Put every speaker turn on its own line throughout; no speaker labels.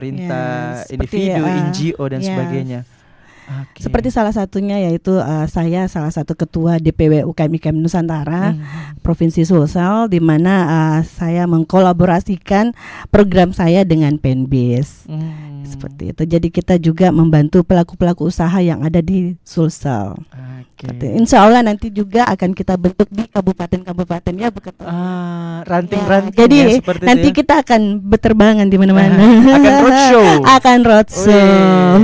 perintah
seperti
individu, NGO dan
ya,
sebagainya. Oke.
seperti salah satunya yaitu saya salah satu ketua DPW UKM IKM Nusantara Provinsi Sulsel, di mana saya mengkolaborasikan program saya dengan Penbis. Seperti itu. Jadi kita juga membantu pelaku-pelaku usaha yang ada di Sulsel.
Oke.
Insya Allah nanti juga akan kita bentuk di kabupaten-kabupaten ya, Bu Ketua.
Ranting-ranting
Jadi
ya, seperti
nanti
itu ya.
kita akan berterbangan di mana-mana.
Akan roadshow.
Akan roadshow.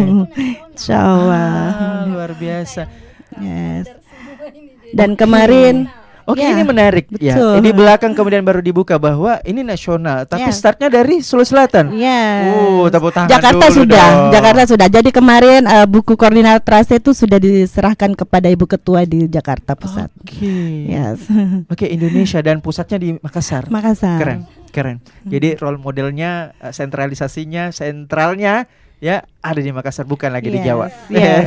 Insya Allah.
Luar biasa.
Yes. Dan kemarin
Oke,
ya,
ini menarik ya.
betul.
Ini belakang kemudian baru dibuka bahwa ini nasional, tapi
Ya.
startnya dari Sulawesi Selatan.
ya.
Tepuk tangan
Jakarta
dulu
sudah,
dong.
Jakarta sudah. Jadi kemarin buku koordinat trase itu sudah diserahkan kepada Ibu Ketua di Jakarta Pusat.
Oke.
Yes.
Oke, Indonesia dan pusatnya di Makassar.
Makassar.
Keren. Jadi role modelnya, sentralnya ya ada di Makassar, bukan lagi di Jawa.
Yes.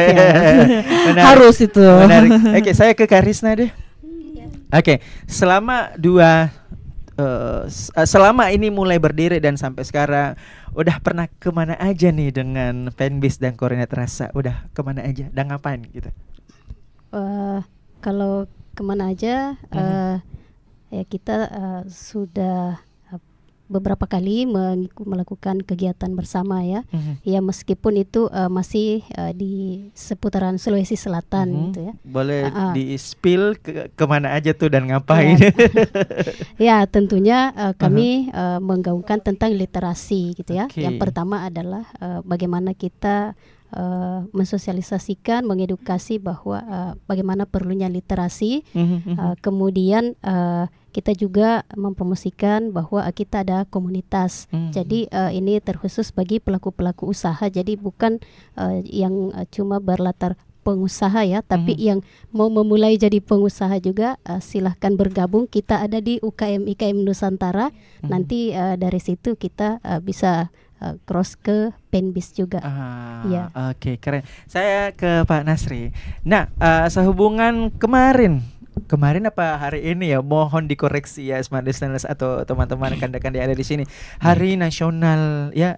Menarik.
Harus itu.
Menarik. Oke, saya ke Karisna deh. Oke, selama ini mulai berdiri dan sampai sekarang, udah pernah kemana aja nih dengan Penbis dan Koordinat Rasa? Udah kemana aja? Dan ngapain gitu?
Kalau kemana aja, ya kita sudah beberapa kali melakukan kegiatan bersama ya. Ya meskipun itu masih di seputaran Sulawesi Selatan gitu ya.
Boleh di-spill kemana aja tuh dan ngapain?
Ya tentunya kami menggaungkan tentang literasi gitu ya.
Okay.
Yang pertama adalah bagaimana kita mensosialisasikan, mengedukasi bahwa bagaimana perlunya literasi. Kemudian kita juga mempromosikan bahwa kita ada komunitas. Jadi ini terkhusus bagi pelaku-pelaku usaha. Jadi bukan yang cuma berlatar pengusaha ya, tapi yang mau memulai jadi pengusaha juga silahkan bergabung. Kita ada di UKM IKM Nusantara. Nanti dari situ kita bisa cross ke Penbis juga. Ya.
Oke, keren. Saya ke Pak Nasri. Nah, sehubungan kemarin apa hari ini ya, mohon dikoreksi ya Smart Listeners atau teman-teman rekan-rekan yang ada di sini. Hari Nasional ya,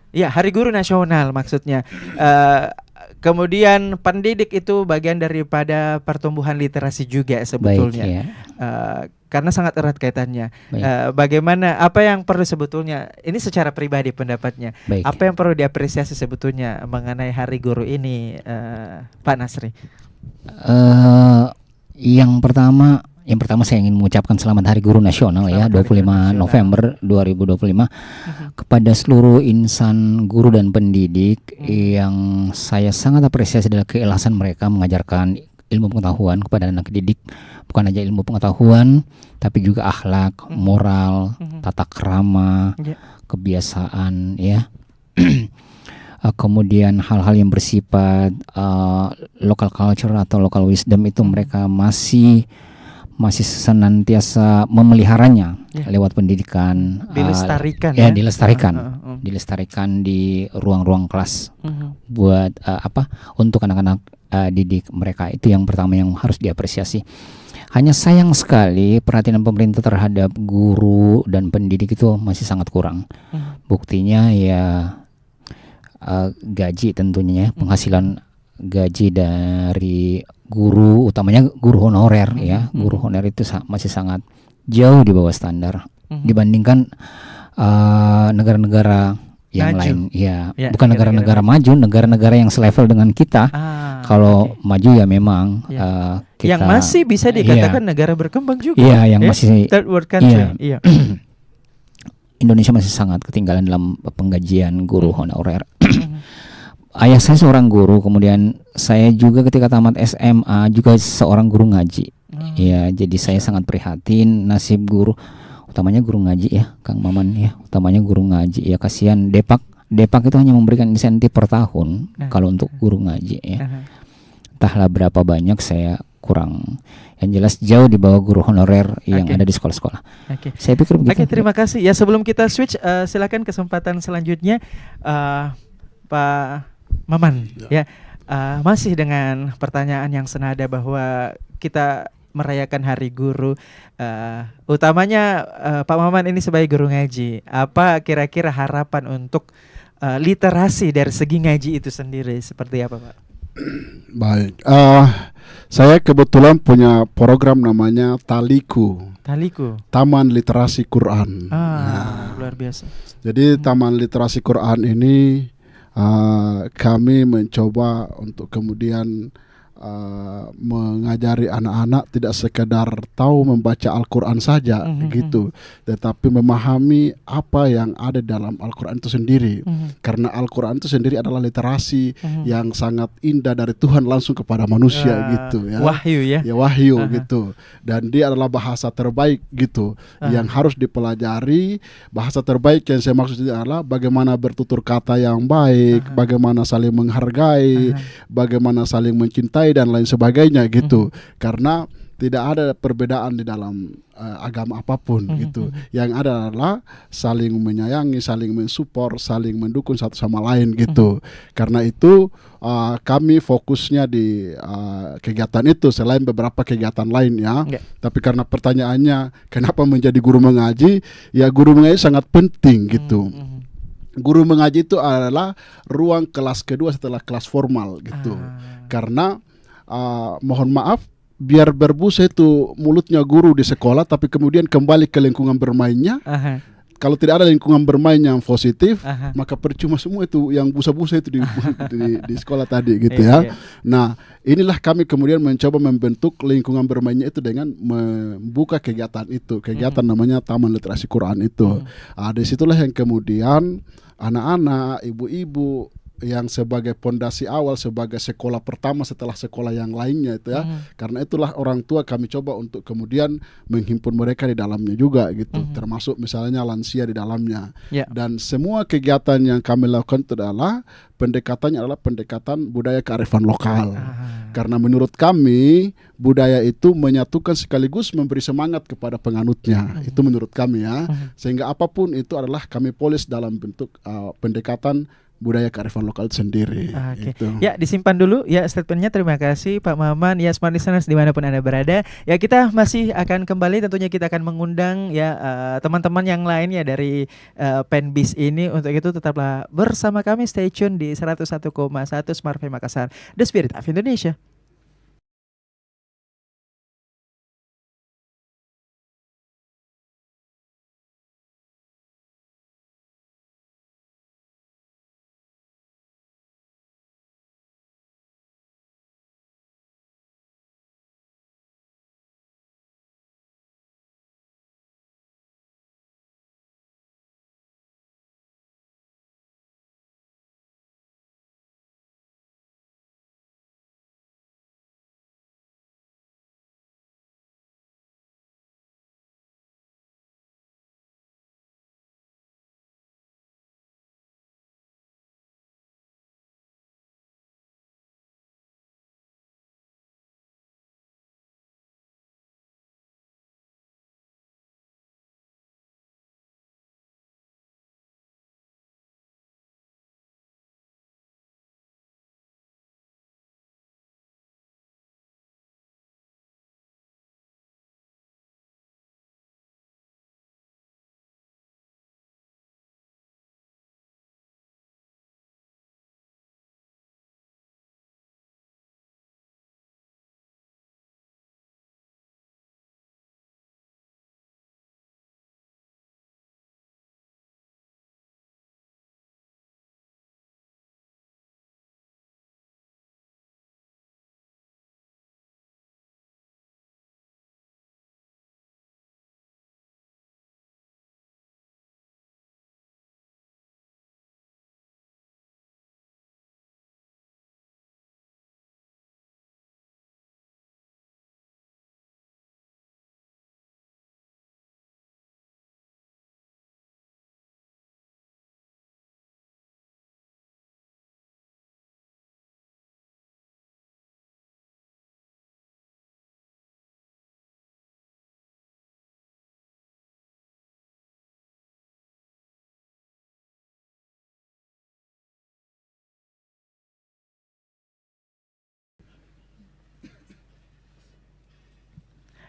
ya Hari Guru Nasional maksudnya. Kemudian pendidik itu bagian daripada pertumbuhan literasi juga sebetulnya.
Baik, ya.
Karena sangat erat kaitannya. Bagaimana, apa yang perlu sebetulnya, ini secara pribadi pendapatnya,
Baik.
apa yang perlu diapresiasi sebetulnya mengenai Hari Guru ini, Pak Nasri?
Yang pertama saya ingin mengucapkan selamat Hari Guru Nasional ya, 25 November 2025 kepada seluruh insan guru dan pendidik. Yang saya sangat apresiasi adalah keikhlasan mereka mengajarkan ilmu pengetahuan kepada anak didik. Bukan hanya ilmu pengetahuan, tapi juga akhlak, moral, tata krama, kebiasaan ya. Kemudian hal-hal yang bersifat local culture atau local wisdom itu mereka masih senantiasa memeliharanya lewat pendidikan, dilestarikan di ruang-ruang kelas buat untuk anak-anak didik mereka. Itu yang pertama yang harus diapresiasi. Hanya sayang sekali perhatian pemerintah terhadap guru dan pendidik itu masih sangat kurang. Buktinya ya gaji tentunya, penghasilan gaji dari guru, utamanya guru honorer ya. Guru honorer itu masih sangat jauh di bawah standar dibandingkan negara-negara yang lain ya, bukan negara-negara maju, negara-negara yang selevel dengan kita. Kalau maju ya memang kita
yang masih bisa dikatakan negara berkembang juga.
Iya, yang masih
third world country. Iya.
Indonesia masih sangat ketinggalan dalam penggajian guru honorer. Ayah saya seorang guru, kemudian saya juga ketika tamat SMA juga seorang guru ngaji. Ya, jadi saya sangat prihatin nasib guru, utamanya guru ngaji ya, Kang Maman ya, utamanya guru ngaji ya, kasihan Depak itu hanya memberikan insentif per tahun kalau untuk guru ngaji ya. Entahlah berapa banyak, saya kurang, yang jelas jauh di bawah guru honorer yang ada di sekolah-sekolah. Saya pikir begitu.
Terima kasih. Ya, sebelum kita switch, silakan kesempatan selanjutnya Pak Maman ya. Masih dengan pertanyaan yang senada bahwa kita merayakan Hari Guru, utamanya Pak Maman ini sebagai guru ngaji, apa kira-kira harapan untuk literasi dari segi ngaji itu sendiri seperti apa, Pak?
Baik, saya kebetulan punya program namanya
Taliku.
Taman Literasi Quran.
Luar biasa.
Jadi Taman Literasi Quran ini kami mencoba untuk kemudian mengajari anak-anak tidak sekedar tahu membaca Al-Quran saja gitu, tetapi memahami apa yang ada dalam Al-Quran itu sendiri. Karena Al-Quran itu sendiri adalah literasi yang sangat indah dari Tuhan langsung kepada manusia gitu ya.
Wahyu ya.
Ya wahyu gitu. Dan dia adalah bahasa terbaik gitu yang harus dipelajari. Bahasa terbaik yang saya maksud adalah bagaimana bertutur kata yang baik, bagaimana saling menghargai, bagaimana saling mencintai dan lain sebagainya gitu. Karena tidak ada perbedaan di dalam agama apapun gitu. Yang ada adalah saling menyayangi, saling mensupport, saling mendukung satu sama lain gitu. Karena itu kami fokusnya di kegiatan itu selain beberapa kegiatan lain ya. Tapi karena pertanyaannya kenapa menjadi guru mengaji, ya guru mengaji sangat penting gitu. Guru mengaji itu adalah ruang kelas kedua setelah kelas formal gitu. Karena mohon maaf, biar berbusa itu mulutnya guru di sekolah, tapi kemudian kembali ke lingkungan bermainnya. Kalau tidak ada lingkungan bermain yang positif, maka percuma semua itu yang busa-busa itu di sekolah tadi gitu ya. Nah, inilah kami kemudian mencoba membentuk lingkungan bermainnya itu dengan membuka kegiatan itu, kegiatan namanya Taman Literasi Quran itu. Disitulah yang kemudian anak-anak, ibu-ibu yang sebagai pondasi awal, sebagai sekolah pertama setelah sekolah yang lainnya itu ya. Karena itulah orang tua kami coba untuk kemudian menghimpun mereka di dalamnya juga gitu. Termasuk misalnya lansia di dalamnya. Dan semua kegiatan yang kami lakukan itu adalah pendekatannya adalah pendekatan budaya kearifan lokal. Karena menurut kami budaya itu menyatukan sekaligus memberi semangat kepada penganutnya. Itu menurut kami ya. Sehingga apapun itu adalah kami polis dalam bentuk pendekatan budaya kearifan lokal itu sendiri. Gitu.
Ya, disimpan dulu ya statementnya. Terima kasih Pak Maman. Ya, smart listeners dimanapun Anda berada. Ya, kita masih akan kembali. Tentunya kita akan mengundang ya teman-teman yang lain ya dari Penbis ini. Untuk itu tetaplah bersama kami. Stay tune di 101,1 Smart FM Makassar, The Spirit of Indonesia.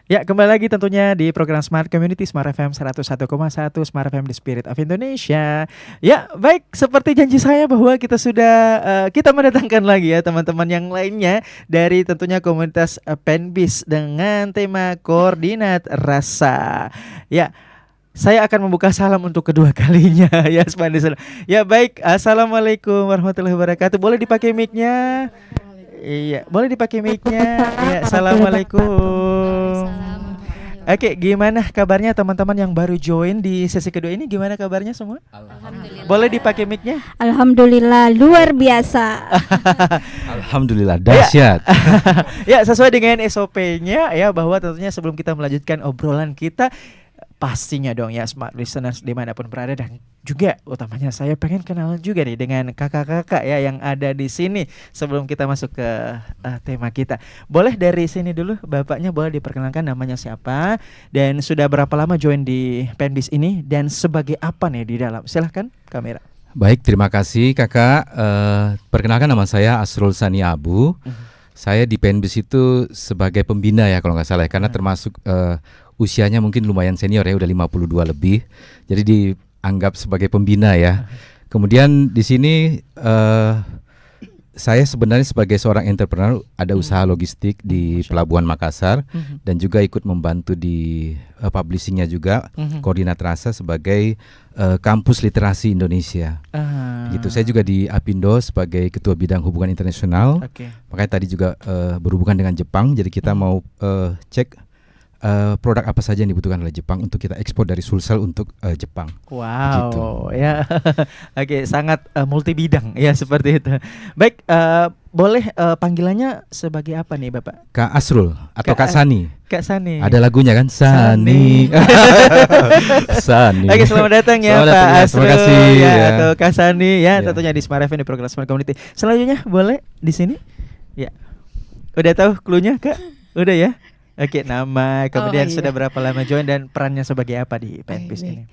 Ya, kembali lagi tentunya di program Smart Community Smart FM 101,1 Smart FM The Spirit of Indonesia. Ya, baik, seperti janji saya bahwa kita sudah kita mendatangkan lagi ya teman-teman yang lainnya dari tentunya komunitas Penbis dengan tema koordinat rasa. Ya, saya akan membuka salam untuk kedua kalinya ya, Spandis. Ya, baik. Assalamualaikum warahmatullahi wabarakatuh. Boleh dipakai mic-nya? Iya, boleh dipakai mic-nya. Ya, assalamualaikum. Oke, gimana kabarnya teman-teman yang baru join di sesi kedua ini? Gimana kabarnya semua?
Alhamdulillah.
Boleh dipakai mic-nya?
Alhamdulillah luar biasa.
Alhamdulillah dahsyat.
Ya, sesuai dengan SOP-nya ya, bahwa tentunya sebelum kita melanjutkan obrolan kita, pastinya dong ya smart listeners dimanapun berada, dan juga utamanya saya pengen kenal juga nih dengan kakak-kakak ya yang ada di sini sebelum kita masuk ke tema kita. Boleh dari sini dulu, bapaknya boleh diperkenalkan namanya siapa dan sudah berapa lama join di Penbis ini dan sebagai apa nih di dalam? Silahkan kamera.
Baik, terima kasih kakak. Perkenalkan, nama saya Asrul Sani Abu. Saya di Penbis itu sebagai pembina ya kalau nggak salah, karena termasuk usianya mungkin lumayan senior ya, udah 52 lebih. Jadi dianggap sebagai pembina ya. Kemudian di sini saya sebenarnya sebagai seorang entrepreneur, ada usaha logistik di Pelabuhan Makassar dan juga ikut membantu di publishingnya juga, koordinat rasa sebagai kampus literasi Indonesia. Gitu. Saya juga di Apindo sebagai ketua bidang hubungan internasional. Makanya tadi juga berhubungan dengan Jepang. Jadi kita mau cek produk apa saja yang dibutuhkan oleh Jepang untuk kita ekspor dari Sulsel untuk Jepang.
Wow,
gitu.
Ya, oke, sangat multi bidang ya seperti itu. Baik, boleh panggilannya sebagai apa nih Bapak?
Kak Asrul atau Kak Sani.
Kak Sani.
Ada lagunya kan, Sani. Sani.
Oke, selamat datang ya
Selamat
Pak
datang ya,
Asrul
terima kasih,
ya,
ya.
atau Kak Sani ya,
Ya.
tentunya di Smart FM di program Smart Community. Selanjutnya boleh di sini? Ya. Udah tahu cluenya Kak? Udah ya? Oke, nama, kemudian
iya.
sudah berapa lama join dan perannya sebagai apa di Penbis
Baik.
ini?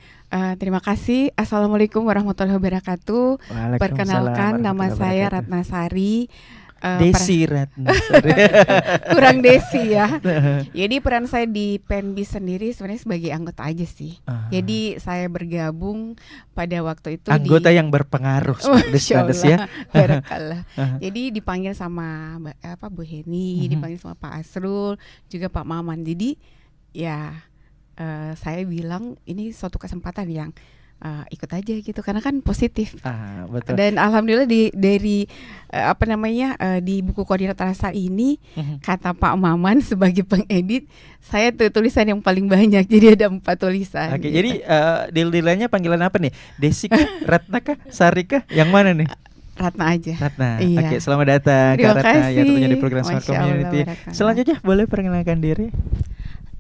Terima kasih. Assalamualaikum warahmatullahi wabarakatuh.
Waalaikumsalam
Perkenalkan, nama
warahmatullahi
saya
wabarakatuh.
Ratna Sari.
Desi Ratna.
Kurang Desi ya. Jadi peran saya di Penbis sendiri sebenarnya sebagai anggota aja sih. Jadi saya bergabung pada waktu itu
Anggota
di
yang berpengaruh
Masya
Spandis ya.
Allah, barakallah. Jadi dipanggil sama Bu Heni, dipanggil sama Pak Asrul, juga Pak Maman. Jadi ya saya bilang ini suatu kesempatan yang ikut aja gitu, karena kan positif.
Betul.
Dan alhamdulillah dari di buku koordinat rasa ini, kata Pak Maman sebagai pengedit, saya tulisan yang paling banyak. Jadi ada 4 tulisan.
Oke,
gitu.
jadi deal-dealannya panggilan apa nih? Desi kah, Ratna kah, Sari kah? Yang mana nih?
Ratna aja.
Ratna.
Iya.
Oke, selamat datang
Terima
Kak Ratna ya,
kasih.
tentunya di program Smart
Masya Allah,
Community.
barakallah.
Selanjutnya boleh perkenalkan diri?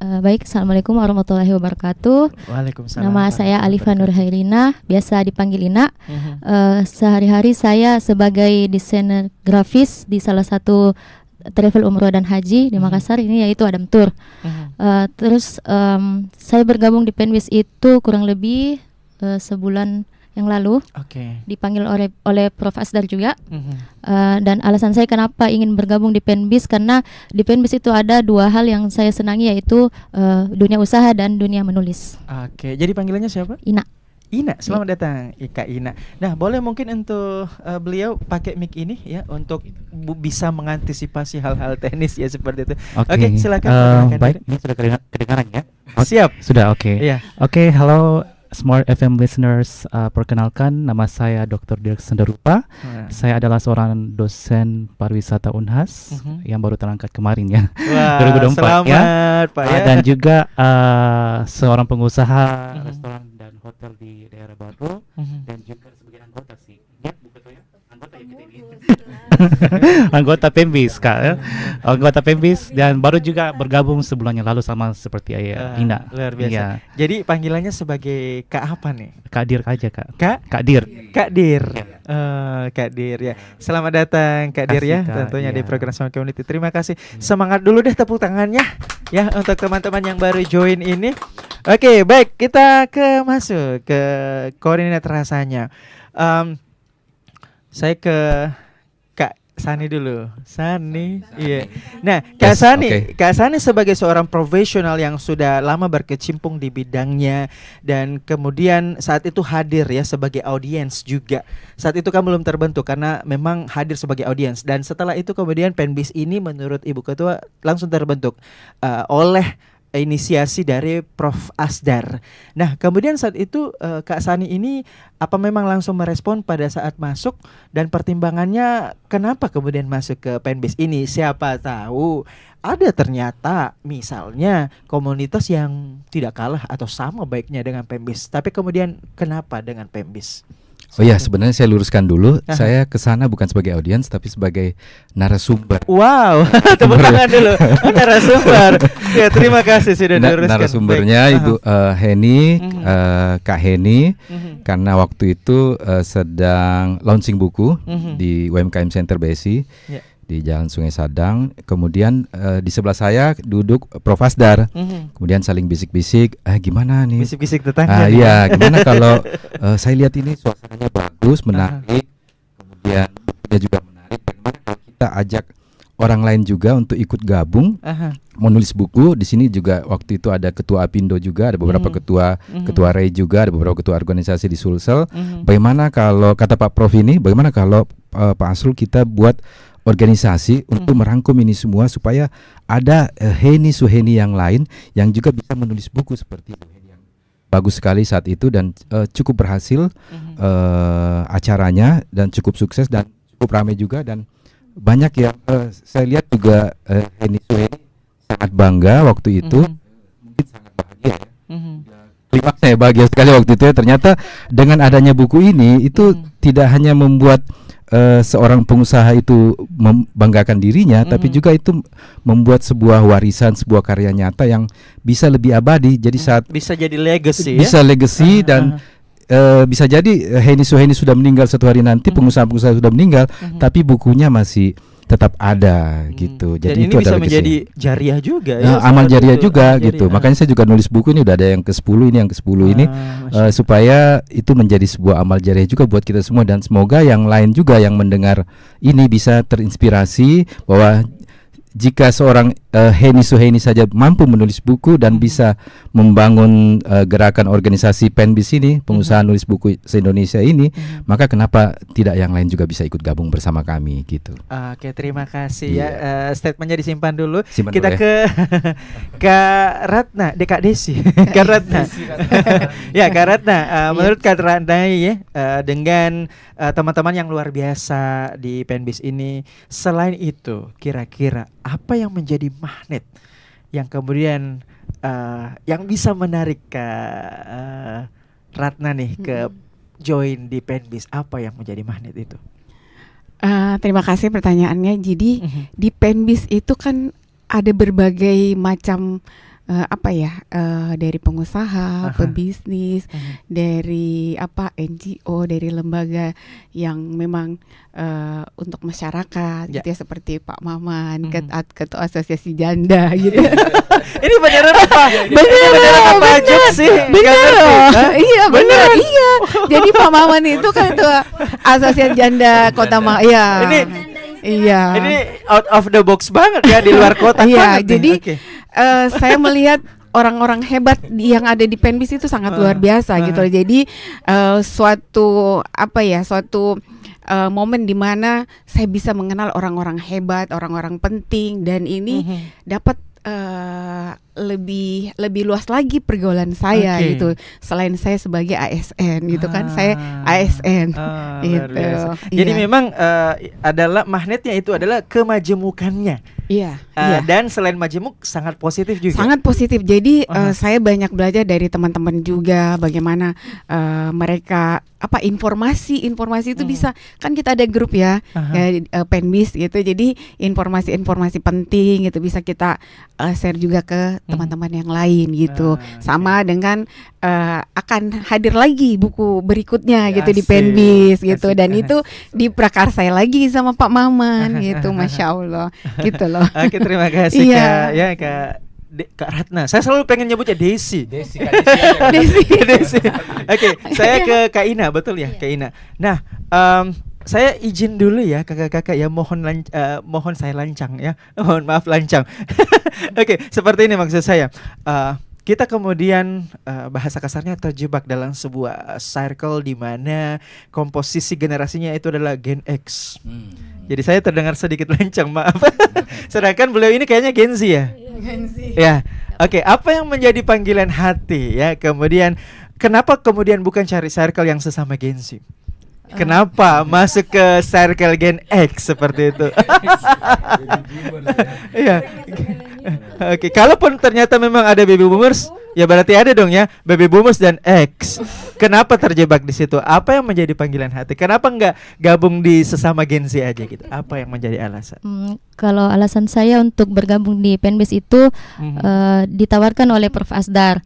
Baik, Assalamualaikum warahmatullahi wabarakatuh.
Waalaikumsalam.
Nama saya Alifa Nur Hairina, biasa dipanggil Ina.
Mhm.
Sehari-hari saya sebagai desainer grafis di salah satu travel umroh dan haji di Makassar ini, yaitu Adam Tour. Terus saya bergabung di Penbis itu kurang lebih sebulan yang lalu, dipanggil oleh Prof Asdar juga. Dan alasan saya kenapa ingin bergabung di Penbis, karena di Penbis itu ada 2 hal yang saya senangi, yaitu dunia usaha dan dunia menulis.
Oke, jadi panggilannya siapa?
Ina.
Ina, selamat datang Kak Ina. Nah, boleh mungkin untuk beliau pakai mic ini ya, untuk bisa mengantisipasi hal-hal teknis ya seperti itu. Oke, silakan perkenalkan
baik,
diri.
ini sudah kedengaran ya?
Siap.
Sudah, oke.
Iya.
Oke, halo Smart FM listeners, perkenalkan nama saya Dr. Dirk Sendarupa. Saya adalah seorang dosen pariwisata Unhas yang baru terangkat kemarin ya.
Wah,
2024
selamat,
ya.
Pak ya.
Dan juga seorang pengusaha restoran dan hotel di daerah Baru, dan juga sebagai anggota sih. Ya, betul ya? Anggota ya kita ini. Anggota Penbis Kak ya. Anggota Penbis, dan baru juga bergabung sebulan yang lalu sama seperti Ina.
Luar biasa.
Iya.
Jadi panggilannya sebagai Kak apa nih?
Kak Dir aja Kak.
Kak
Dir.
Kak Dir. Kak Dir ya. Selamat datang Kak Dir ya,
Kasih, Kak.
tentunya di
Iya.
program Smart Community. Terima kasih. Semangat dulu deh, tepuk tangannya ya untuk teman-teman yang baru join ini. Oke, baik, kita masuk ke koordinat rasanya. Saya ke Kak Sani dulu. Sani. Iya. Nah, Kak
Yes,
Sani,
oke.
Kak Sani sebagai seorang profesional yang sudah lama berkecimpung di bidangnya dan kemudian saat itu hadir ya sebagai audiens juga. Saat itu kan belum terbentuk karena memang hadir sebagai audiens dan setelah itu kemudian Penbis ini menurut Ibu Ketua langsung terbentuk oleh inisiasi dari Prof. Asdar. Nah, kemudian saat itu Kak Sani ini apa memang langsung merespon pada saat masuk dan pertimbangannya kenapa kemudian masuk ke Penbis ini? Siapa tahu ada ternyata misalnya komunitas yang tidak kalah atau sama baiknya dengan Penbis. Tapi kemudian kenapa dengan Penbis?
Oh ya, sebenarnya saya luruskan dulu.
Aha.
Saya ke sana bukan sebagai audiens tapi sebagai narasumber.
Wow, tepuk tangan dulu. Narasumber. Ya, terima kasih sudah diluruskan.
Narasumbernya
Baik.
Ibu Heni,
Mhm.
Kak Heni,
Mhm.
karena waktu itu sedang launching buku
Mhm.
di UMKM Center BSI
Ya.
di Jalan Sungai Sadang. Kemudian di sebelah saya duduk Prof. Asdar.
Mhm.
Kemudian saling bisik-bisik, gimana nih?
Bisik-bisik tetangga.
Iya, gimana kalau saya lihat ini suasananya bagus, menarik, kemudian bukunya juga menarik. Bagaimana kalau kita ajak orang lain juga untuk ikut gabung
Aha.
menulis buku? Di sini juga waktu itu ada ketua Apindo juga, ada beberapa
Mhm.
ketua REI juga, ada beberapa ketua organisasi di Sulsel.
Mhm.
Bagaimana kalau kata Pak Prof ini, bagaimana kalau Pak Asrul kita buat organisasi untuk merangkum ini semua supaya ada Heni Suheni yang lain yang juga bisa menulis buku seperti itu. Yang bagus sekali saat itu dan cukup berhasil acaranya dan cukup sukses dan cukup ramai juga dan banyak yang saya lihat juga Heni Suheni sangat bangga waktu itu. Mungkin sangat bahagia ya. Klimaks saya bahagia sekali waktu itu ya, ternyata dengan adanya buku ini itu tidak hanya membuat seorang pengusaha itu membanggakan dirinya, tapi juga itu membuat sebuah warisan, sebuah karya nyata yang bisa lebih abadi. Jadi saat
Bisa jadi legacy
bisa
ya.
legacy dan bisa jadi Heni Suheni sudah meninggal satu hari nanti, pengusaha-pengusaha sudah meninggal, tapi bukunya masih tetap ada gitu.
Dan
Jadi
ini
itu
bisa
adalah
menjadi jariah juga ya.
amal
salah
jariah
satu
juga
amal
gitu.
jariah.
Makanya saya juga nulis buku ini, udah ada yang ke-10, ini yang ke-10 ini
Masya
supaya itu menjadi sebuah amal jariah juga buat kita semua dan semoga yang lain juga yang mendengar ini bisa terinspirasi bahwa jika seorang Heni Suheni saja mampu menulis buku dan bisa membangun gerakan organisasi Penbis ini, pengusaha nulis buku se-Indonesia ini, maka kenapa tidak yang lain juga bisa ikut gabung bersama kami gitu.
Oke, terima kasih ya. Statementnya disimpan dulu.
Simpan
Kita
dulu ya.
ke Kak Ratna, Kak Desi. Kak Ratna. Ya, Kak Ratna. Menurut Kak Ratna ya, dengan teman-teman yang luar biasa di Penbis ini, selain itu, kira-kira apa yang menjadi magnet yang kemudian yang bisa menarik Kak Ratna nih ke join di Penbis? Apa yang menjadi magnet itu?
Terima kasih pertanyaannya. Jadi di Penbis itu kan ada berbagai macam dari pengusaha, pebisnis, dari NGO, dari lembaga yang memang untuk masyarakat gitu ya, seperti Pak Maman, ketua asosiasi janda gitu.
Ini beneran apa? Beneran apa jokes sih?
Bener, iya bener, iya. Jadi Pak Maman itu kan ketua asosiasi janda Kota Iya.
Ini out of the box banget ya, di luar kotak
Iya,
banget nih.
jadi
Oke.
saya melihat orang-orang hebat yang ada di Penbis itu sangat luar biasa gitu. Jadi suatu momen di mana saya bisa mengenal orang-orang hebat, orang-orang penting, dan ini dapat lebih luas lagi pergaulan saya gitu. Selain saya sebagai ASN gitu kan, saya ASN
Luar biasa. Jadi memang adalah magnetnya itu adalah kemajemukannya.
Iya.
Dan selain majemuk sangat positif juga.
Sangat positif. Jadi saya banyak belajar dari teman-teman juga bagaimana mereka informasi itu bisa, kan kita ada grup ya, Penbis gitu. Jadi informasi penting gitu bisa kita share juga ke teman-teman yang lain gitu. Sama dengan akan hadir lagi buku berikutnya gitu di Penbis gitu, dan itu diprakarsai lagi sama Pak Maman gitu. Masya Allah gitu loh.
Oke, terima kasih Kak Ratna. Saya selalu pengen nyebutnya Desi. Desi. Oke, saya ke Kak Ina, betul ya, Kak Ina. Nah, saya izin dulu ya kakak-kakak ya, mohon saya lancang ya. Mohon maaf lancang. Oke, seperti ini maksud saya. Kita kemudian bahasa kasarnya terjebak dalam sebuah circle di mana komposisi generasinya itu adalah Gen X. Jadi saya terdengar sedikit lancang, maaf. Sedangkan beliau ini kayaknya Gen Z ya.
Gen Z.
Ya, oke. Apa yang menjadi panggilan hati ya? Kemudian kenapa kemudian bukan cari circle yang sesama Gen Z? Kenapa masuk ke circle Gen X seperti itu? Iya. Oke, kalaupun ternyata memang ada baby boomers, ya berarti ada dong ya baby boomers dan X. Kenapa terjebak di situ? Apa yang menjadi panggilan hati? Kenapa nggak gabung di sesama Gen Z aja gitu? Apa yang menjadi alasan?
Kalau alasan saya untuk bergabung di Penbis itu ditawarkan oleh Prof Asdar.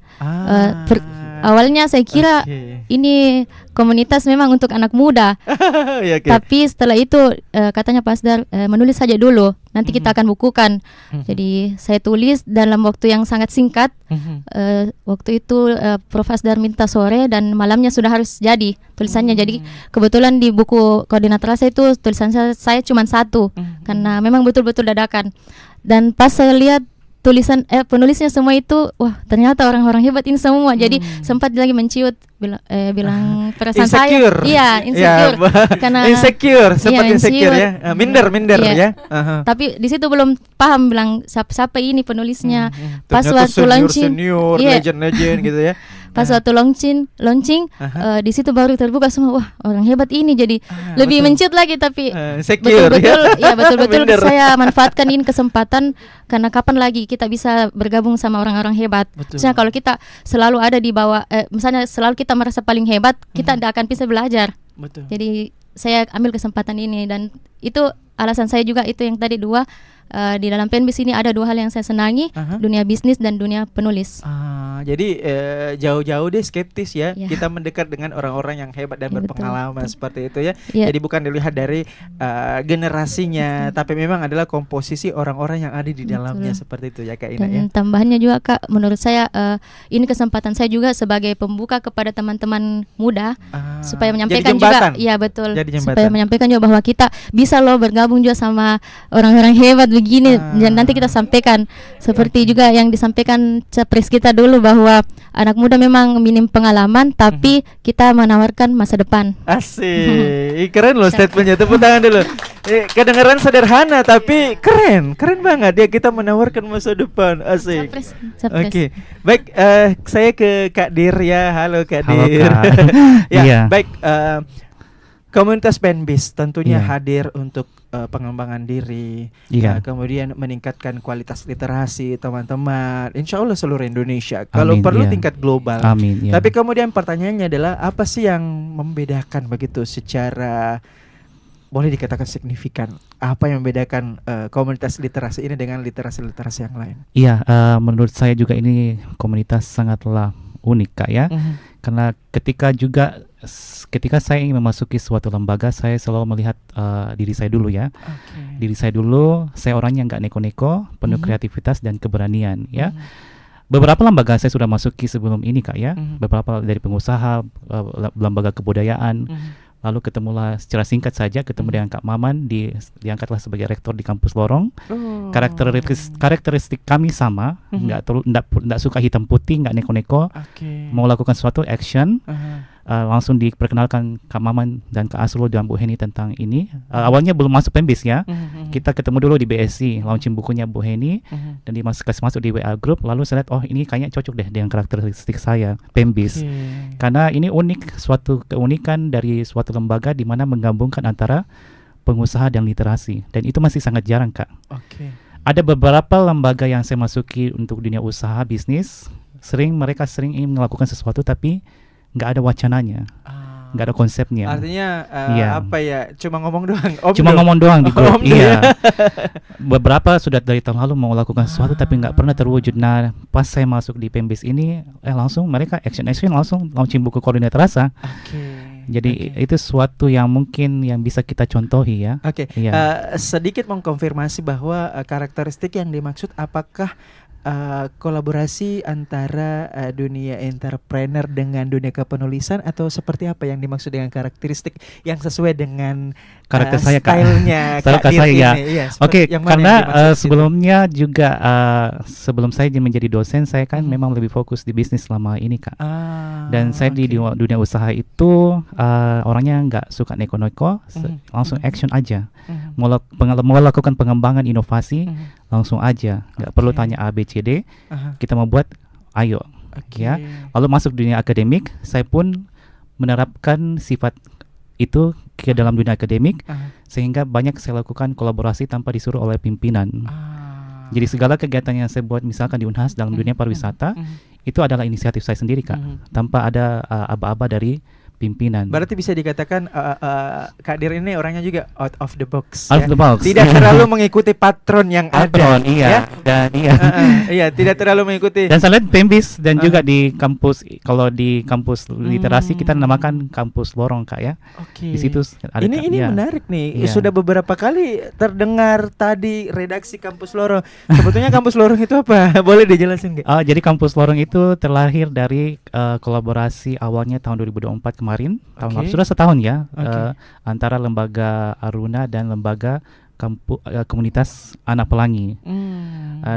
Awalnya saya kira ini komunitas memang untuk anak muda.
Ya, okay.
Tapi setelah itu katanya Pak Asdar menulis saja dulu, nanti kita akan bukukan. Jadi saya tulis dalam waktu yang sangat singkat. Waktu itu Prof Asdar minta sore dan malamnya sudah harus jadi tulisannya. Jadi kebetulan di buku koordinator saya itu tulisan saya cuma satu, karena memang betul-betul dadakan. Dan pas saya lihat tulisan penulisnya semua itu, wah ternyata orang-orang hebat ini semua. Jadi sempat lagi menciut bilang perasaan
insecure.
saya, iya insecure, karena
insecure, sempat
iya,
insecure ya, minder
iya.
ya.
Tapi di situ belum paham bilang siapa ini penulisnya. Pas
Ternyata
waktu launching,
senior,
iya.
legend gitu ya.
Pas waktu launching di situ baru terbuka semua, wah orang hebat ini, jadi lebih menciut lagi. Tapi
secure,
betul-betul saya manfaatkan ini kesempatan, karena kapan lagi kita bisa bergabung sama orang-orang hebat. Misalnya kalau kita selalu ada di bawah, misalnya selalu kita merasa paling hebat, kita tidak akan bisa belajar. Jadi saya ambil kesempatan ini, dan itu alasan saya juga itu yang tadi dua. Di dalam Penbis ini ada dua hal yang saya senangi, dunia bisnis dan dunia penulis.
Jadi jauh-jauh deh skeptis ya. Kita mendekat dengan orang-orang yang hebat dan berpengalaman seperti itu ya. Jadi bukan dilihat dari generasinya, tapi memang adalah komposisi orang-orang yang ada di dalamnya seperti itu ya Kak Ina.
Dan tambahannya juga Kak, menurut saya ini kesempatan saya juga sebagai pembuka kepada teman-teman muda supaya menyampaikan juga, ya betul, supaya menyampaikan juga bahwa kita bisa loh bergabung juga sama orang-orang hebat begini, dan nanti kita sampaikan seperti juga yang disampaikan capres kita dulu, bahwa anak muda memang minim pengalaman, tapi kita menawarkan masa depan.
Asik, keren loh statementnya, tepuk tangan dulu. Kedengaran sederhana tapi keren banget ya, kita menawarkan masa depan. Asik. Oke, baik, saya ke Kak Dir ya. Halo Kak Dir. Ya, baik. Komunitas Penbis tentunya hadir untuk pengembangan diri, kemudian meningkatkan kualitas literasi teman-teman, insya Allah seluruh Indonesia. Kalau perlu tingkat global. Tapi kemudian pertanyaannya adalah apa sih yang membedakan begitu secara boleh dikatakan signifikan? Apa yang membedakan komunitas literasi ini dengan literasi-literasi yang lain?
Iya, menurut saya juga ini komunitas sangatlah unik Kak ya. Karena ketika saya ingin memasuki suatu lembaga, saya selalu melihat diri saya dulu ya. Diri saya dulu, saya orangnya nggak neko-neko, penuh kreativitas dan keberanian ya. Beberapa lembaga saya sudah masuki sebelum ini Kak ya. Beberapa dari pengusaha, lembaga kebudayaan. Lalu ketemulah secara singkat saja dengan Kak Maman, diangkatlah sebagai rektor di kampus Lorong. Karakteristik kami sama, nggak suka hitam putih, nggak neko-neko. Mau lakukan suatu action, langsung diperkenalkan Kak Maman dan Kak Asrul dan Bu Heni tentang ini. Awalnya belum masuk Penbis ya. Kita ketemu dulu di BSC, launching bukunya Bu Heni, dan kasih masuk di WA Group. Lalu saya lihat, oh ini kayaknya cocok deh dengan karakteristik saya Penbis. Karena ini unik, suatu keunikan dari suatu lembaga di mana menggabungkan antara pengusaha dan literasi, dan itu masih sangat jarang Kak. Ada beberapa lembaga yang saya masuki untuk dunia usaha bisnis, mereka sering ingin melakukan sesuatu tapi nggak ada wacananya, nggak ada konsepnya.
Artinya apa ya? Cuma ngomong doang.
Ngomong doang di grup. Iya. Beberapa sudah dari tahun lalu mau lakukan sesuatu tapi nggak pernah terwujud. Nah, pas saya masuk di Penbis ini, langsung mereka action langsung launching buku koordinator rasa. Jadi itu sesuatu yang mungkin yang bisa kita contohi ya.
Sedikit mengkonfirmasi bahwa karakteristik yang dimaksud apakah kolaborasi antara dunia entrepreneur dengan dunia kepenulisan, atau seperti apa yang dimaksud dengan karakteristik yang sesuai dengan
Karakter saya, Kak.
stylenya
Style
Kak Dir
saya, ya.
ini? Iya,
Oke,
yang mana
karena
yang dimaksud situ?
sebelumnya juga sebelum saya menjadi dosen, saya kan memang lebih fokus di bisnis selama ini, Kak. Dan saya di dunia usaha itu orangnya nggak suka neko-neko, langsung action aja. Mau lakukan pengembangan inovasi, langsung aja, nggak perlu tanya A, B, C, D. Kita mau buat, ayo. Ya. Lalu masuk dunia akademik, saya pun menerapkan sifat itu ke dalam dunia akademik, sehingga banyak saya lakukan kolaborasi tanpa disuruh oleh pimpinan. Jadi segala kegiatan yang saya buat misalkan di Unhas dalam dunia pariwisata itu adalah inisiatif saya sendiri, Kak, tanpa ada aba-aba dari pimpinan.
Berarti bisa dikatakan Kak Dir ini orangnya juga out of the box.
Out of the box.
Tidak terlalu mengikuti patron yang
Patron,
ada.
iya.
Ya?
Dan iya.
Iya, tidak terlalu mengikuti.
Dan saya lihat Pembis dan juga di kampus, kalau di kampus literasi kita namakan kampus lorong, Kak, ya.
Oke.
Di situ ada,
Ini
ya.
menarik nih.
Iya.
Sudah beberapa kali terdengar tadi redaksi kampus lorong. Sebetulnya kampus lorong itu apa? Boleh dijelasin nggak?
Jadi kampus lorong itu terlahir dari kolaborasi awalnya tahun 2024 kemarin, tahun lalu, sudah setahun ya, antara lembaga Aruna dan lembaga komunitas anak pelangi.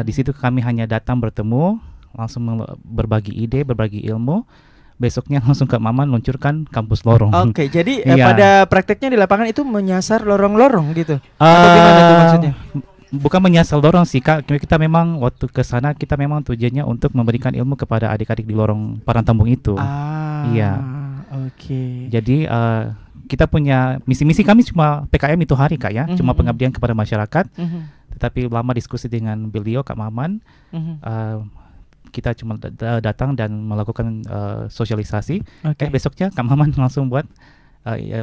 Di situ kami hanya datang bertemu, langsung berbagi ide, berbagi ilmu. Besoknya langsung ke Maman luncurkan kampus lorong.
Oke, jadi
Iya.
pada prakteknya di lapangan itu menyasar lorong-lorong gitu. Atau gimana tuh maksudnya?
Bukan menyasar lorong sih, Kak. Kita memang waktu ke sana kita memang tujuannya untuk memberikan ilmu kepada adik-adik di lorong Parantambung itu. Iya.
Oke.
Jadi kita punya misi kami cuma PKM itu hari, Kak, ya, cuma pengabdian kepada masyarakat. Tetapi lama diskusi dengan beliau, Kak Maman, kita cuma datang dan melakukan sosialisasi. Besoknya Kak Maman langsung buat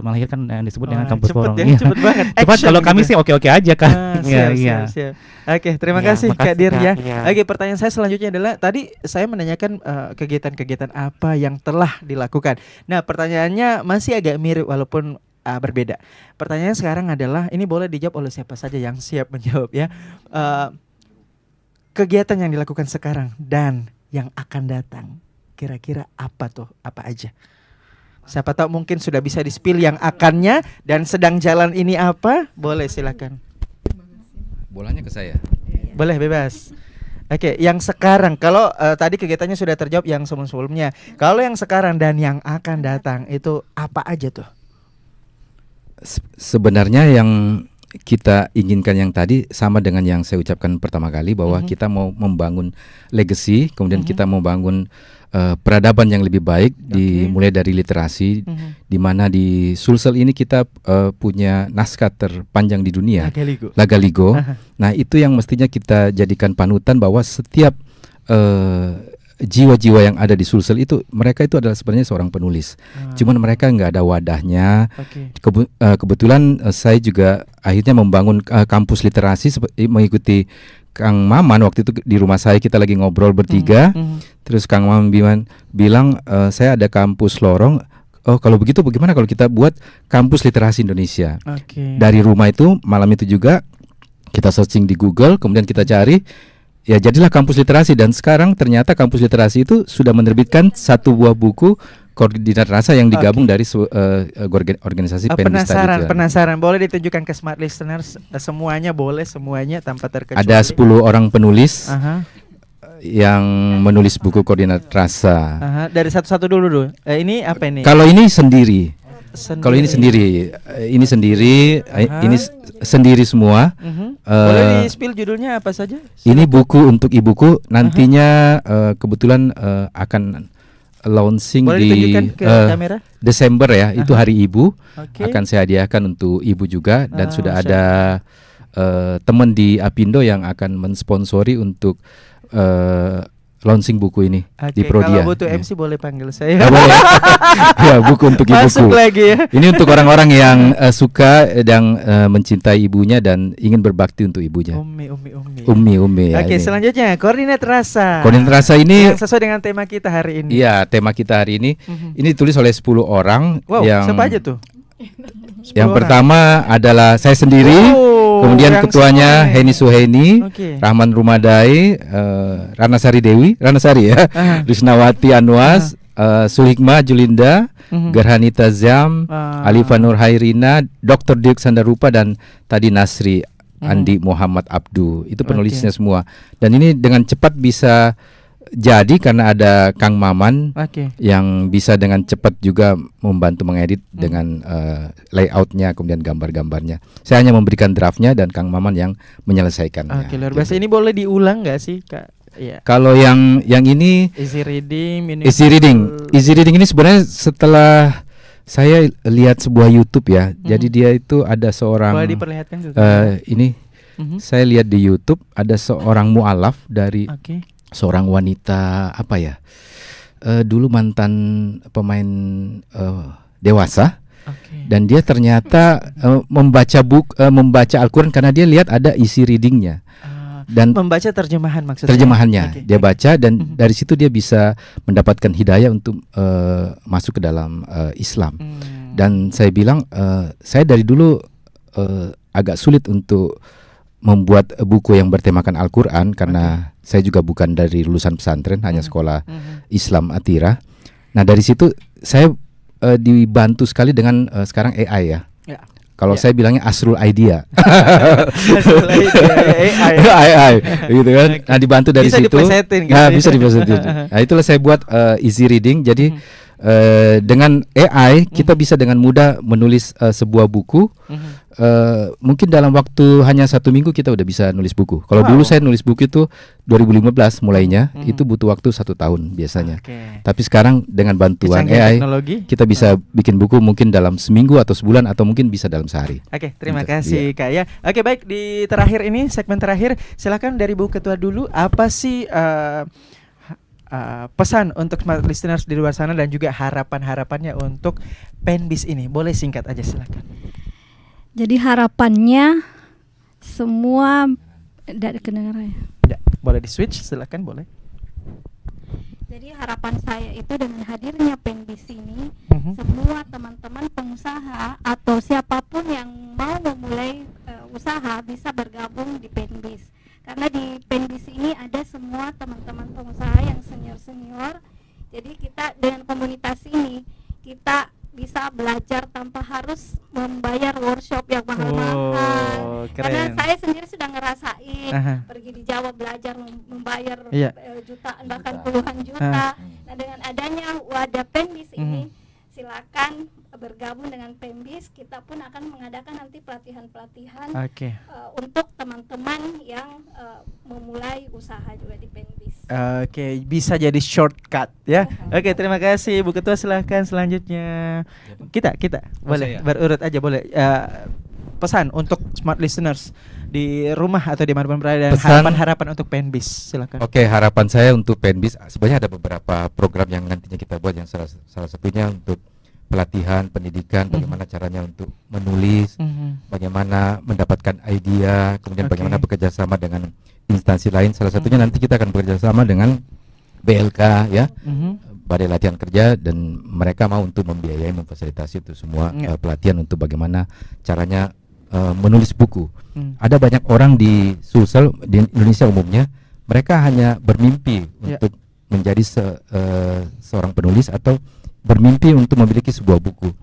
melahirkan yang disebut dengan kampus lorong.
Ya, cepet banget.
Cepat, kalau kami
gitu.
sih oke-oke aja, Kak.
Siap. Oke, terima
Ya,
kasih
makasih,
Kak Dir,
Kak.
ya.
Iya.
Oke, pertanyaan saya selanjutnya adalah tadi saya menanyakan kegiatan-kegiatan apa yang telah dilakukan. Nah, pertanyaannya masih agak mirip walaupun berbeda. Pertanyaannya sekarang adalah, ini boleh dijawab oleh siapa saja yang siap menjawab, ya. Kegiatan yang dilakukan sekarang dan yang akan datang, kira-kira apa tuh? Apa aja? Siapa tahu mungkin sudah bisa di-spill yang akannya dan sedang jalan ini apa? Boleh, silakan.
Bolanya ke saya.
Boleh, bebas. Oke, yang sekarang, kalau tadi kegiatannya sudah terjawab yang sebelum-sebelumnya. Kalau yang sekarang dan yang akan datang itu apa aja tuh?
Sebenarnya yang kita inginkan yang tadi sama dengan yang saya ucapkan pertama kali, bahwa kita mau membangun legacy, kemudian kita mau bangun peradaban yang lebih baik, dimulai dari literasi, di mana di Sulsel ini kita punya naskah terpanjang di dunia, Lagaligo. Nah, itu yang mestinya kita jadikan panutan, bahwa setiap jiwa-jiwa yang ada di Sulsel itu, mereka itu adalah sebenarnya seorang penulis. Cuman mereka nggak ada wadahnya. Kebetulan saya juga akhirnya membangun kampus literasi mengikuti Kang Maman. Waktu itu di rumah saya kita lagi ngobrol bertiga. Terus Kang Maman bilang saya ada kampus lorong. Oh, kalau begitu bagaimana kalau kita buat kampus literasi Indonesia? Dari rumah itu malam itu juga kita searching di Google, kemudian kita cari. Ya, jadilah kampus literasi, dan sekarang ternyata kampus literasi itu sudah menerbitkan satu buah buku koordinat rasa yang digabung dari organisasi Penbis tadi.
Penasaran, boleh ditunjukkan ke smart listeners semuanya, boleh semuanya tanpa terkecuali.
Ada 10 orang penulis yang menulis buku koordinat rasa.
Dari satu-satu dulu. Ini apa ini?
Kalau ini sendiri. Kalau ini sendiri, ini sendiri semua.
Boleh di-spill judulnya apa saja?
Ini buku untuk ibuku, nantinya kebetulan akan launching di Desember ya, itu hari ibu. Akan saya hadiahkan untuk ibu juga, dan sudah ada teman di Apindo yang akan mensponsori untuk launching buku ini di Prodia.
Kalau butuh MC boleh panggil saya.
Boleh. Ya, buku untuk ibuku.
Masuk lagi ya.
Ini untuk orang-orang yang suka dan mencintai ibunya dan ingin berbakti untuk ibunya. Umi ya.
Oke, selanjutnya koordinat rasa.
Koordinat rasa ini
yang sesuai dengan tema kita hari ini.
Iya, tema kita hari ini. Ini ditulis oleh 10 orang.
Wow, siapa aja tuh?
Yang pertama adalah saya sendiri, Kemudian
yang
ketuanya
semua nih.
Heni Suheni,
Oke.
Rahman Rumadai, Ranasari Dewi, Ranasari ya, Risnawati Anwas, Suhikmah Julinda, Gerhanita Zam, Alifa Nur Hairina, Dr. Dirk Sandarupa, dan tadi Nasri Andi Muhammad Abdu. Itu penulisnya semua. Dan ini dengan cepat bisa jadi karena ada Kang Maman yang bisa dengan cepat juga membantu mengedit dengan layoutnya, kemudian gambar-gambarnya. Saya hanya memberikan draftnya dan Kang Maman yang menyelesaikannya.
Oke, luar biasa. Ini boleh diulang nggak sih, Kak? Iya.
Kalau yang ini
Easy reading,
Easy reading ini sebenarnya setelah saya lihat sebuah YouTube ya. Jadi dia itu ada seorang
boleh diperlihatkan juga.
Ini saya lihat di YouTube ada seorang mualaf dari seorang wanita apa ya? Dulu mantan pemain dewasa. Dan dia ternyata membaca Al-Qur'an karena dia lihat ada easy readingnya. Dan
membaca terjemahan maksudnya.
Terjemahannya dia baca dan dari situ dia bisa mendapatkan hidayah untuk masuk ke dalam Islam. Dan saya bilang saya dari dulu agak sulit untuk membuat buku yang bertemakan Al-Qur'an karena saya juga bukan dari lulusan pesantren, hanya sekolah Islam Atira. Nah, dari situ saya dibantu sekali dengan sekarang AI ya. Kalau saya bilangnya Asrul Idea.
Asrul Idea,
AI gitu kan. Nah, dibantu dari
bisa
situ. Bisa diplesetin. Nah, itulah saya buat easy reading. Jadi dengan AI kita bisa dengan mudah menulis sebuah buku. Mungkin dalam waktu hanya 1 minggu kita udah bisa nulis buku. Kalau dulu saya nulis buku itu 2015 mulainya, itu butuh waktu 1 tahun biasanya. Tapi sekarang dengan bantuan AI
teknologi,
kita bisa bikin buku mungkin dalam seminggu atau sebulan atau mungkin bisa dalam sehari.
Oke, terima kasih Kak ya. Oke, baik, di terakhir ini segmen terakhir silakan dari Bu Ketua dulu, apa sih pesan untuk smart listeners di luar sana dan juga harapan-harapannya untuk Penbis ini? Boleh singkat aja, silakan.
Jadi harapannya semua dari kedengaran
ya. Boleh di switch, silakan, boleh.
Jadi harapan saya itu dengan hadirnya Penbis ini, semua teman-teman pengusaha atau siapapun yang mau memulai usaha bisa bergabung di Penbis. Karena di Penbis ini ada semua teman-teman pengusaha yang senior-senior. Jadi kita dengan komunitas ini kita bisa belajar tanpa harus membayar workshop yang mahal-mahal. Karena saya sendiri sudah ngerasain pergi di Jawa belajar membayar jutaan bahkan puluhan juta. Nah, dengan adanya wadah Penbis ini, silakan bergabung dengan Penbis. Kita pun akan mengadakan nanti pelatihan-pelatihan untuk teman-teman yang memulai usaha juga di Penbis.
Oke, bisa jadi shortcut ya. Oke, terima kasih Bu Ketua, silahkan selanjutnya. Kita boleh berurut aja boleh. Pesan untuk smart listeners di rumah atau di mana pun berada, dan harapan-harapan untuk Penbis, silakan.
Oke, harapan saya untuk Penbis sebenarnya ada beberapa program yang nantinya kita buat, yang salah satunya untuk pelatihan, pendidikan, bagaimana caranya untuk menulis, bagaimana mendapatkan idea, kemudian bagaimana bekerja sama dengan instansi lain. Salah satunya nanti kita akan bekerja sama dengan BLK ya, Balai Latihan Kerja, dan mereka mau untuk membiayai, memfasilitasi itu semua pelatihan untuk bagaimana caranya menulis buku. Ada banyak orang di Sulsel, di Indonesia umumnya, mereka hanya bermimpi untuk menjadi seorang penulis atau bermimpi untuk memiliki sebuah buku.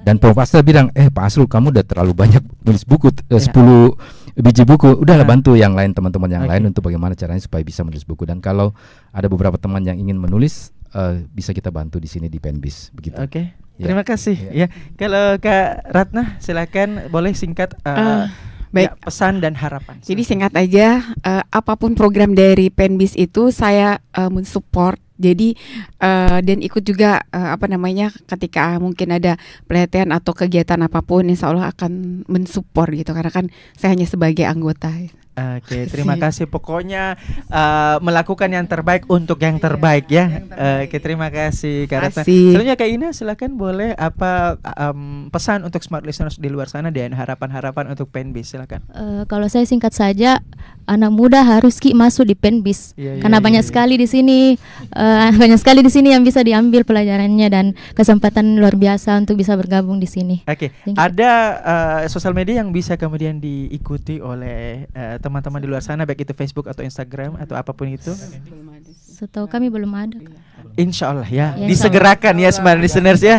Dan Prof. Asrul bilang, Pak Asrul, kamu udah terlalu banyak nulis buku, 10 biji buku, udahlah bantu yang lain, teman-teman yang lain untuk bagaimana caranya supaya bisa menulis buku. Dan kalau ada beberapa teman yang ingin menulis, bisa kita bantu di sini di Penbis, begitu.
Oke. Terima kasih. Ya, kalau Kak Ratna, silakan boleh singkat
baik,
pesan dan harapan.
Jadi singkat aja, apapun program dari Penbis itu saya mensupport. Jadi dan ikut juga ketika mungkin ada pelatihan atau kegiatan apapun, insya Allah akan mensupport gitu, karena kan saya hanya sebagai anggota.
Oke, terima kasih. Pokoknya melakukan yang terbaik untuk yang terbaik ya. Oke, terima kasih Kak Ratna. Selanjutnya Kak Ina, silakan boleh apa pesan untuk smart listeners di luar sana dan harapan-harapan untuk Penbis, silakan.
Kalau saya singkat saja, anak muda harus masuk di Penbis karena banyak sekali di sini, banyak sekali di sini yang bisa diambil pelajarannya dan kesempatan luar biasa untuk bisa bergabung di sini.
Oke, ada sosial media yang bisa kemudian diikuti oleh teman-teman di luar sana, baik itu Facebook atau Instagram atau apapun itu?
Setahu kami belum ada.
Insya Allah ya, disegerakan ya smart listeners ya.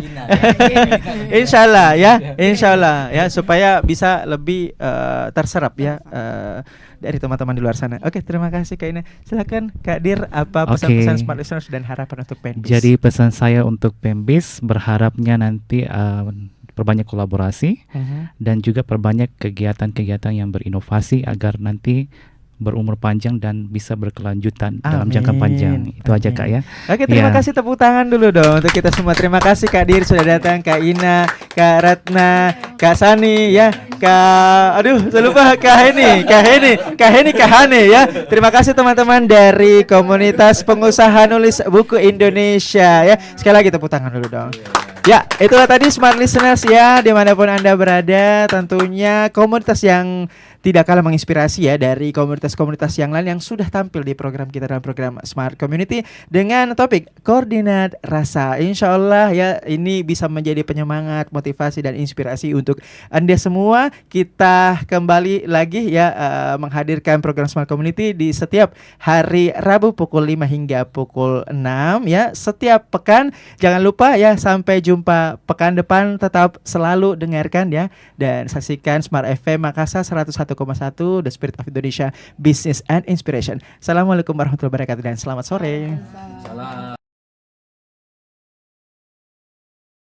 Insya Allah ya, supaya bisa lebih terserap ya dari teman-teman di luar sana. Oke, terima kasih Kak Ina. Silakan Kak Dir, apa pesan-pesan smart listeners dan harapan untuk Penbis?
Jadi pesan saya untuk Penbis, berharapnya nanti perbanyak kolaborasi dan juga perbanyak kegiatan-kegiatan yang berinovasi agar nanti berumur panjang dan bisa berkelanjutan dalam jangka panjang. Itu aja Kak ya.
Oke, terima kasih, tepuk tangan dulu dong untuk kita semua. Terima kasih Kak Dir sudah datang, Kak Ina, Kak Ratna, Kak Sani ya, saya lupa Kak Heni ya. Terima kasih teman-teman dari komunitas pengusaha nulis buku Indonesia ya. Sekali lagi tepuk tangan dulu dong. Ya, itulah tadi smart listeners ya, dimanapun Anda berada, tentunya komunitas yang tidak kalah menginspirasi ya dari komunitas-komunitas yang lain yang sudah tampil di program kita dalam program Smart Community dengan topik koordinat rasa. Insya Allah ya, ini bisa menjadi penyemangat, motivasi dan inspirasi untuk Anda semua. Kita kembali lagi ya menghadirkan program Smart Community di setiap hari Rabu pukul 5 hingga pukul 6 ya setiap pekan. Jangan lupa ya, sampai jumpa pekan depan, tetap selalu dengarkan ya dan saksikan Smart FM Makassar 101,1 The Spirit of Indonesia Business and Inspiration. Assalamualaikum warahmatullahi wabarakatuh dan selamat sore.
Salam.